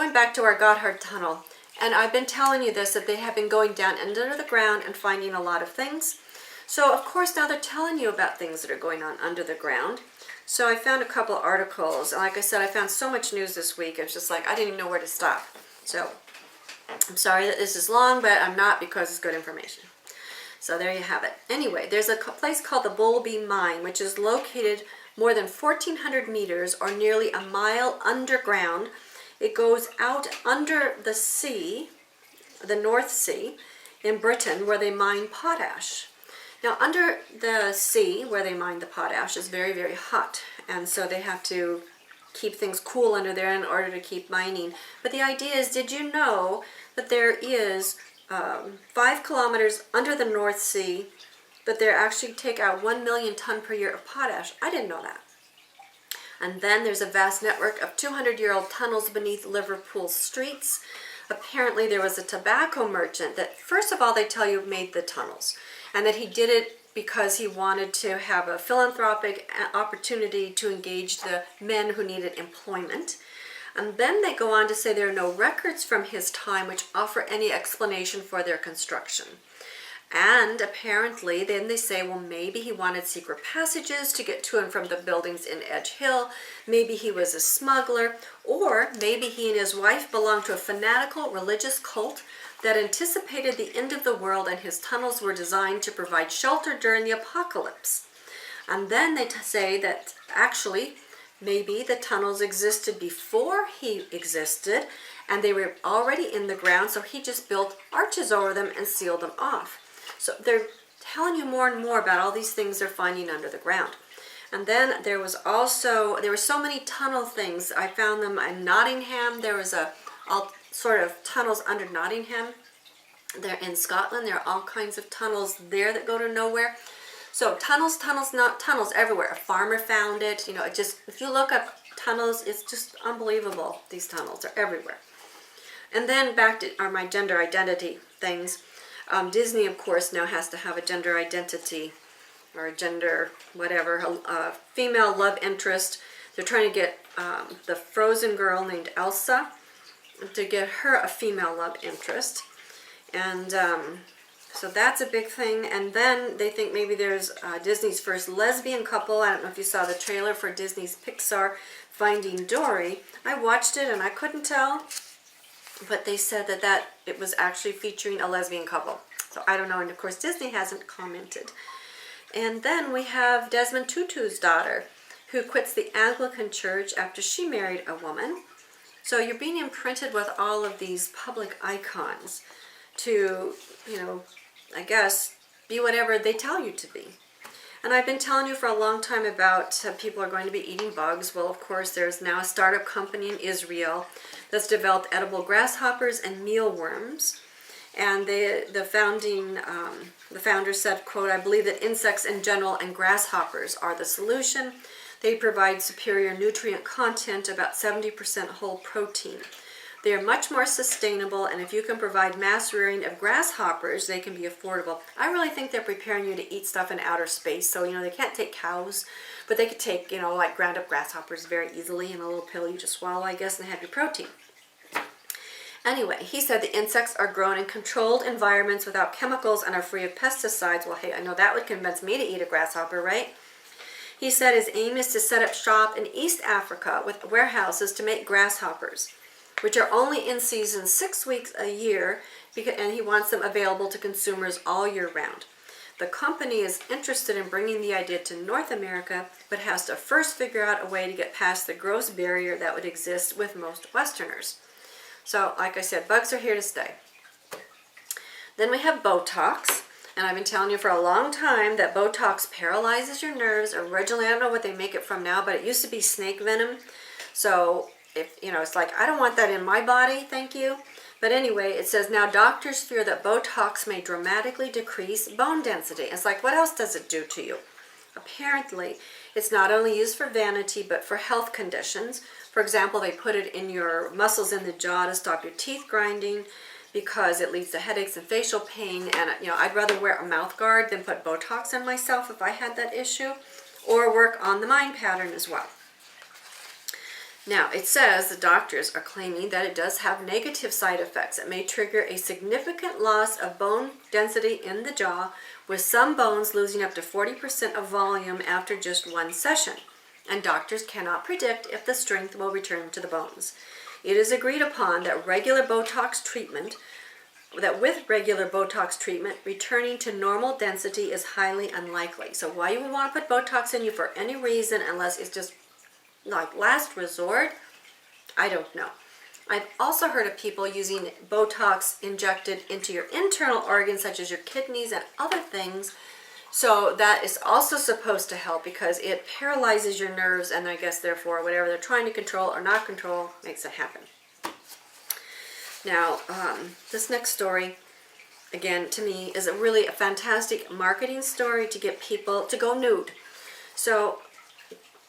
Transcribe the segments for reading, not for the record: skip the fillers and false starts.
going back to our Gotthard Tunnel, and I've been telling you this, that they have been going down under the ground and finding a lot of things. So of course now they're telling you about things that are going on under the ground. So I found a couple articles, and like I said, I found so much news this week, it's just like I didn't even know where to stop. So I'm sorry that this is long, but I'm not, because it's good information. So there you have it. Anyway, there's a place called the Bowlby Mine, which is located more than 1,400 meters or nearly a mile underground. It goes out under the sea, the North Sea, in Britain, where they mine potash. Now, under the sea, where they mine the potash, is very, very hot, and so they have to keep things cool under there in order to keep mining. But the idea is, did you know that there is 5 kilometers under the North Sea that they actually take out 1 million ton per year of potash? I didn't know that. And then there's a vast network of 200-year-old tunnels beneath Liverpool streets. Apparently there was a tobacco merchant that, first of all, they tell you made the tunnels, and that he did it because he wanted to have a philanthropic opportunity to engage the men who needed employment. And then they go on to say there are no records from his time which offer any explanation for their construction. And apparently then they say, well, maybe he wanted secret passages to get to and from the buildings in Edge Hill. Maybe he was a smuggler, or maybe he and his wife belonged to a fanatical religious cult that anticipated the end of the world, and his tunnels were designed to provide shelter during the apocalypse. And then they say that actually maybe the tunnels existed before he existed, and they were already in the ground, so he just built arches over them and sealed them off. So they're telling you more and more about all these things they're finding under the ground. And then there were so many tunnel things. I found them in Nottingham. There was all sort of tunnels under Nottingham. They're in Scotland. There are all kinds of tunnels there that go to nowhere. So tunnels, not tunnels everywhere. A farmer found it. You know, if you look up tunnels, it's just unbelievable. These tunnels are everywhere. And then back to my gender identity things. Disney, of course, now has to have a gender identity, or a gender whatever, a female love interest. They're trying to get the Frozen girl named Elsa, to get her a female love interest. And so that's a big thing. And then they think maybe there's Disney's first lesbian couple. I don't know if you saw the trailer for Disney's Pixar Finding Dory. I watched it and I couldn't tell, but they said that it was actually featuring a lesbian couple. So I don't know, and of course Disney hasn't commented. And then we have Desmond Tutu's daughter, who quits the Anglican Church after she married a woman. So you're being imprinted with all of these public icons to, I guess, be whatever they tell you to be. And I've been telling you for a long time about people are going to be eating bugs. Well, of course, there's now a startup company in Israel that's developed edible grasshoppers and mealworms. And the founder said, quote, "I believe that insects in general and grasshoppers are the solution. They provide superior nutrient content, about 70% whole protein. They are much more sustainable, and if you can provide mass rearing of grasshoppers, they can be affordable." I really think they're preparing you to eat stuff in outer space. So, they can't take cows, but they could take, like ground up grasshoppers very easily in a little pill you just swallow, I guess, and have your protein. Anyway, he said the insects are grown in controlled environments without chemicals and are free of pesticides. Well, hey, I know that would convince me to eat a grasshopper, right? He said his aim is to set up shop in East Africa with warehouses to make grasshoppers, which are only in season 6 weeks a year, and he wants them available to consumers all year round. The company is interested in bringing the idea to North America, but has to first figure out a way to get past the gross barrier that would exist with most Westerners. So, like I said, bugs are here to stay. Then we have Botox. And I've been telling you for a long time that Botox paralyzes your nerves. Originally, I don't know what they make it from now, but it used to be snake venom. So, it's like, I don't want that in my body, thank you. But anyway, it says now doctors fear that Botox may dramatically decrease bone density. It's like, what else does it do to you? Apparently, it's not only used for vanity, but for health conditions. For example, they put it in your muscles in the jaw to stop your teeth grinding, because it leads to headaches and facial pain. And I'd rather wear a mouth guard than put Botox in myself if I had that issue, or work on the mind pattern as well. Now, it says the doctors are claiming that it does have negative side effects. It may trigger a significant loss of bone density in the jaw, with some bones losing up to 40% of volume after just one session. And doctors cannot predict if the strength will return to the bones. It is agreed upon that with regular Botox treatment, returning to normal density is highly unlikely. So why you would want to put Botox in you for any reason, unless it's just like last resort, I don't know. I've also heard of people using Botox injected into your internal organs, such as your kidneys and other things. So that is also supposed to help because it paralyzes your nerves, and I guess therefore whatever they're trying to control or not control makes it happen. Now, this next story, again, to me, is really a fantastic marketing story to get people to go nude. So,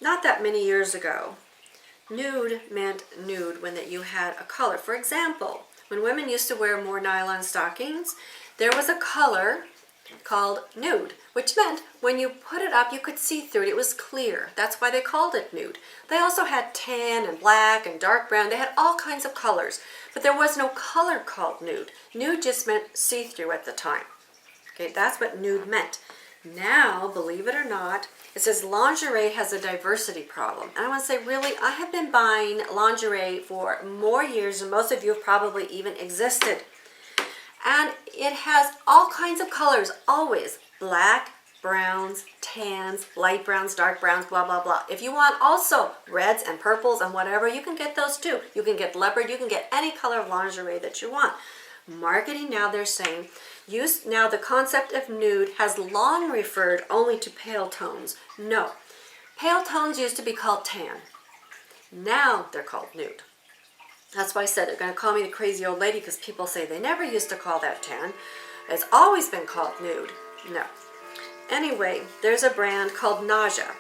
not that many years ago, nude meant nude when that you had a color. For example, when women used to wear more nylon stockings, there was a color called nude, which meant when you put it up, you could see through it. It was clear. That's why they called it nude. They also had tan and black and dark brown. They had all kinds of colors, but there was no color called nude. Nude just meant see-through at the time. Okay, that's what nude meant. Now, believe it or not, it says lingerie has a diversity problem. And I want to say, really, I have been buying lingerie for more years than most of you have probably even existed. And it has all kinds of colors, always. Black, browns, tans, light browns, dark browns, blah, blah, blah. If you want also reds and purples and whatever, you can get those too. You can get leopard, you can get any color of lingerie that you want. Marketing now, they're saying, now the concept of nude has long referred only to pale tones. No, pale tones used to be called tan. Now they're called nude. That's why I said they're going to call me the crazy old lady, because people say they never used to call that tan. It's always been called nude. No. Anyway, there's a brand called Nausea.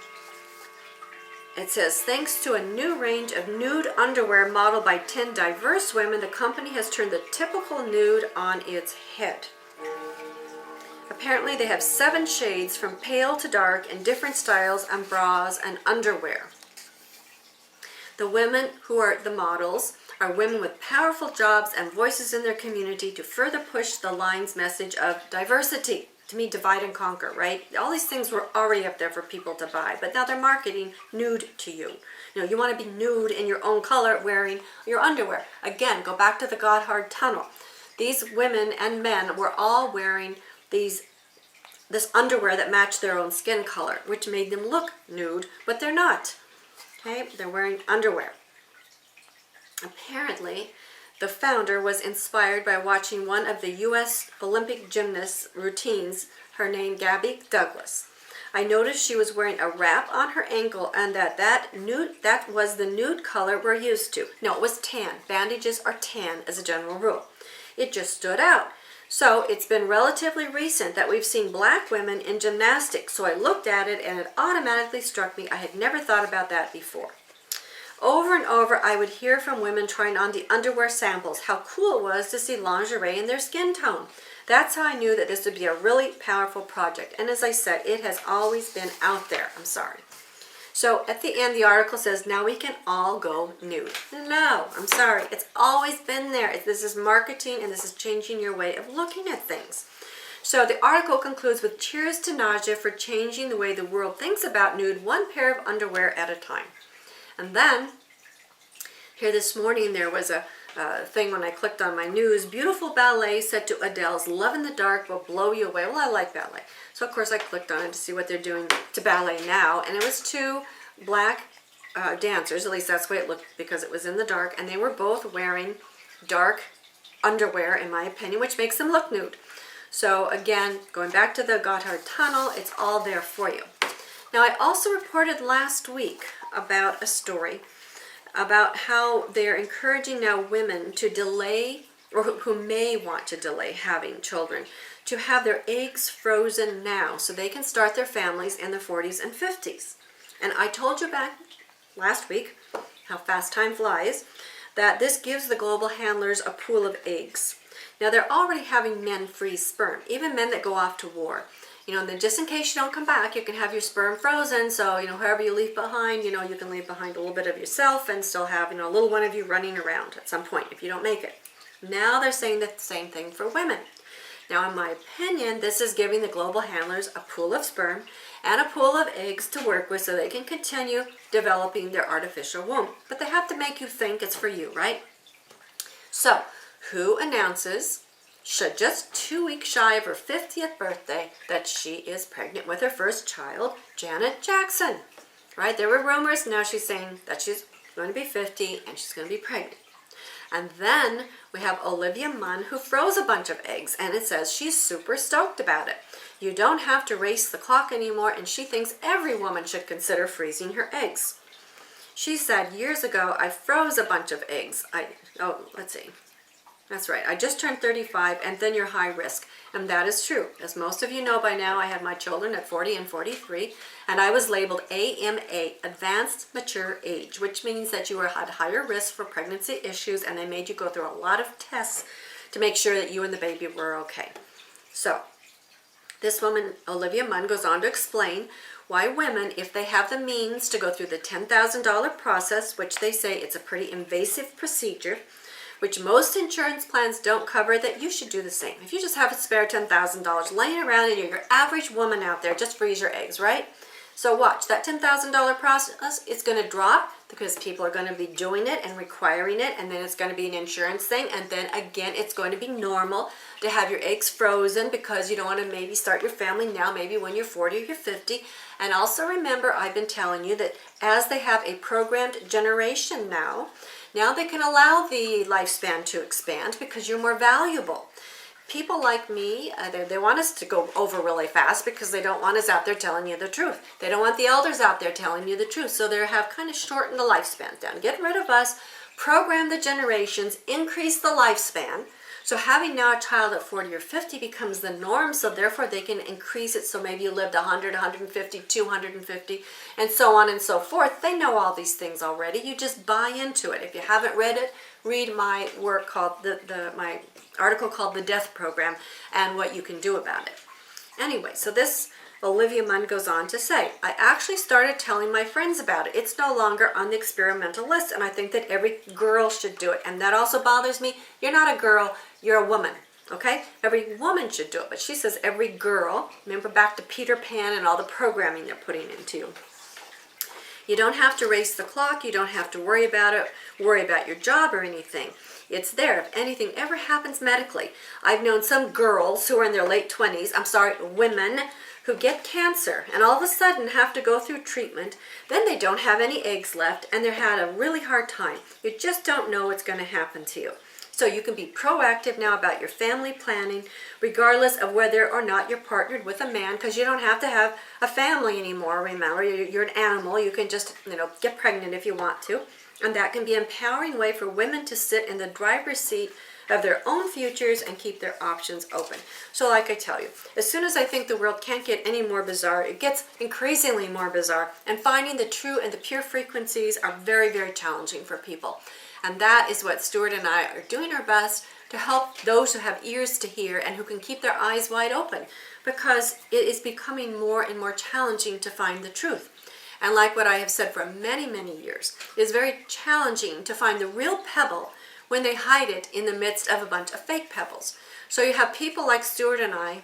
It says, thanks to a new range of nude underwear modeled by 10 diverse women, the company has turned the typical nude on its head. Apparently they have 7 shades from pale to dark in different styles and bras and underwear. The women who are the models are women with powerful jobs and voices in their community to further push the line's message of diversity. To me, divide and conquer, right? All these things were already up there for people to buy, but now they're marketing nude to you. You know, you want to be nude in your own color wearing your underwear. Again, go back to the Gotthard Tunnel. These women and men were all wearing this underwear that matched their own skin color, which made them look nude, but they're not. Okay, they're wearing underwear. Apparently, the founder was inspired by watching one of the U.S. Olympic gymnasts' routines, her name Gabby Douglas. I noticed she was wearing a wrap on her ankle and that was the nude color we're used to. No, it was tan. Bandages are tan as a general rule. It just stood out. So it's been relatively recent that we've seen black women in gymnastics. So I looked at it and it automatically struck me. I had never thought about that before. Over and over, I would hear from women trying on the underwear samples how cool it was to see lingerie in their skin tone. That's how I knew that this would be a really powerful project. And as I said, it has always been out there. I'm sorry. So at the end, the article says, now we can all go nude. No, I'm sorry. It's always been there. This is marketing, and this is changing your way of looking at things. So the article concludes with cheers to Nausea for changing the way the world thinks about nude, one pair of underwear at a time. And then, here this morning, there was a thing when I clicked on my news, beautiful ballet set to Adele's Love in the Dark will blow you away. Well, I like ballet. So, of course, I clicked on it to see what they're doing to ballet now. And it was 2 black dancers, at least that's the way it looked because it was in the dark. And they were both wearing dark underwear, in my opinion, which makes them look nude. So, again, going back to the Gotthard Tunnel, it's all there for you. Now, I also reported last week about a story about how they're encouraging now women to delay, or who may want to delay having children, to have their eggs frozen now so they can start their families in their 40s and 50s. And I told you back last week, how fast time flies, that this gives the global handlers a pool of eggs. Now, they're already having men freeze sperm, even men that go off to war. then just in case you don't come back, you can have your sperm frozen. So, whoever you leave behind, you can leave behind a little bit of yourself and still have, a little one of you running around at some point if you don't make it. Now they're saying the same thing for women. Now, in my opinion, this is giving the global handlers a pool of sperm and a pool of eggs to work with so they can continue developing their artificial womb. But they have to make you think it's for you, right? So, who announces, just 2 weeks shy of her 50th birthday, that she is pregnant with her first child? Janet Jackson, right? There were rumors. Now she's saying that she's going to be 50 and she's going to be pregnant. And then we have Olivia Munn, who froze a bunch of eggs, and it says she's super stoked about it. You don't have to race the clock anymore, and she thinks every woman should consider freezing her eggs. She said, years ago, I froze a bunch of eggs. Let's see. That's right. I just turned 35, and then you're high risk. And that is true. As most of you know by now, I had my children at 40 and 43, and I was labeled AMA, Advanced Mature Age, which means that you were at higher risk for pregnancy issues, and they made you go through a lot of tests to make sure that you and the baby were okay. So, this woman, Olivia Munn, goes on to explain why women, if they have the means to go through the $10,000 process, which they say it's a pretty invasive procedure, which most insurance plans don't cover, that you should do the same. If you just have a spare $10,000 laying around and you're your average woman out there, just freeze your eggs, right? So watch, that $10,000 process, it's going to drop because people are going to be doing it and requiring it, and then it's going to be an insurance thing, and then again, it's going to be normal to have your eggs frozen because you don't want to maybe start your family now, maybe when you're 40 or you're 50. And also remember, I've been telling you that as they have a programmed generation now they can allow the lifespan to expand because you're more valuable. People like me, they want us to go over really fast because they don't want us out there telling you the truth. They don't want the elders out there telling you the truth. So they have kind of shortened the lifespan down. Get rid of us, program the generations, increase the lifespan. So having now a child at 40 or 50 becomes the norm, so therefore they can increase it so maybe you lived 100, 150, 250, and so on and so forth. They know all these things already. You just buy into it. If you haven't read it, read my work called, my article called The Death Program and what you can do about it. Anyway, so this Olivia Munn goes on to say, I actually started telling my friends about it. It's no longer on the experimental list, and I think that every girl should do it. And that also bothers me. You're not a girl, you're a woman, okay? Every woman should do it, but she says every girl. Remember back to Peter Pan and all the programming they're putting into you. You don't have to race the clock. You don't have to worry about it, worry about your job or anything. It's there if anything ever happens medically. I've known some girls who are in their late 20s, women, who get cancer and all of a sudden have to go through treatment. Then they don't have any eggs left and they've had a really hard time. You just don't know what's going to happen to you. So you can be proactive now about your family planning, regardless of whether or not you're partnered with a man, because you don't have to have a family anymore. Remember, you're an animal. You can just, get pregnant if you want to. And that can be an empowering way for women to sit in the driver's seat of their own futures and keep their options open. So like I tell you, as soon as I think the world can't get any more bizarre, it gets increasingly more bizarre. And finding the true and the pure frequencies are very, very challenging for people. And that is what Stuart and I are doing our best to help those who have ears to hear and who can keep their eyes wide open, because it is becoming more and more challenging to find the truth. And like what I have said for many, many years, it is very challenging to find the real pebble when they hide it in the midst of a bunch of fake pebbles. So you have people like Stuart and I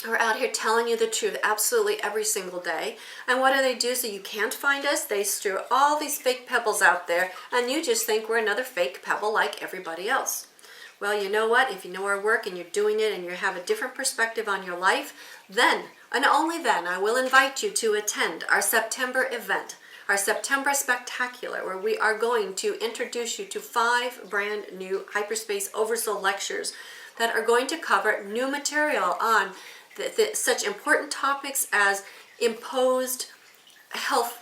who are out here telling you the truth absolutely every single day. And what do? So you can't find us? They strew all these fake pebbles out there, and you just think we're another fake pebble like everybody else. Well, you know what? If you know our work and you're doing it and you have a different perspective on your life, then, and only then, I will invite you to attend our September event, our September Spectacular, where we are going to introduce you to 5 brand new Hyperspace Oversoul lectures that are going to cover new material on such important topics as imposed health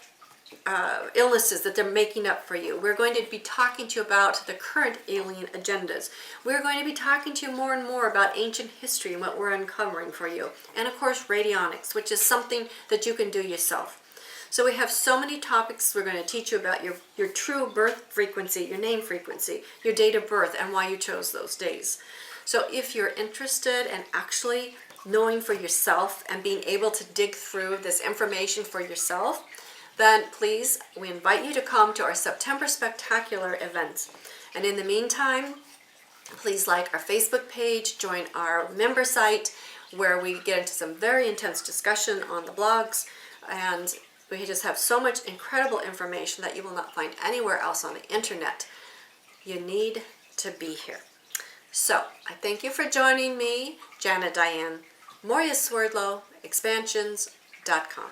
illnesses that they're making up for you. We're going to be talking to you about the current alien agendas. We're going to be talking to you more and more about ancient history and what we're uncovering for you. And of course, radionics, which is something that you can do yourself. So we have so many topics. We're going to teach you about your true birth frequency, your name frequency, your date of birth, and why you chose those days. So if you're interested in actually knowing for yourself and being able to dig through this information for yourself, then please, we invite you to come to our September Spectacular event. And in the meantime, please like our Facebook page, join our member site where we get into some very intense discussion on the blogs, and we just have so much incredible information that you will not find anywhere else on the internet. You need to be here. So, I thank you for joining me, Janet Diane, Moria Swerdlow, expansions.com.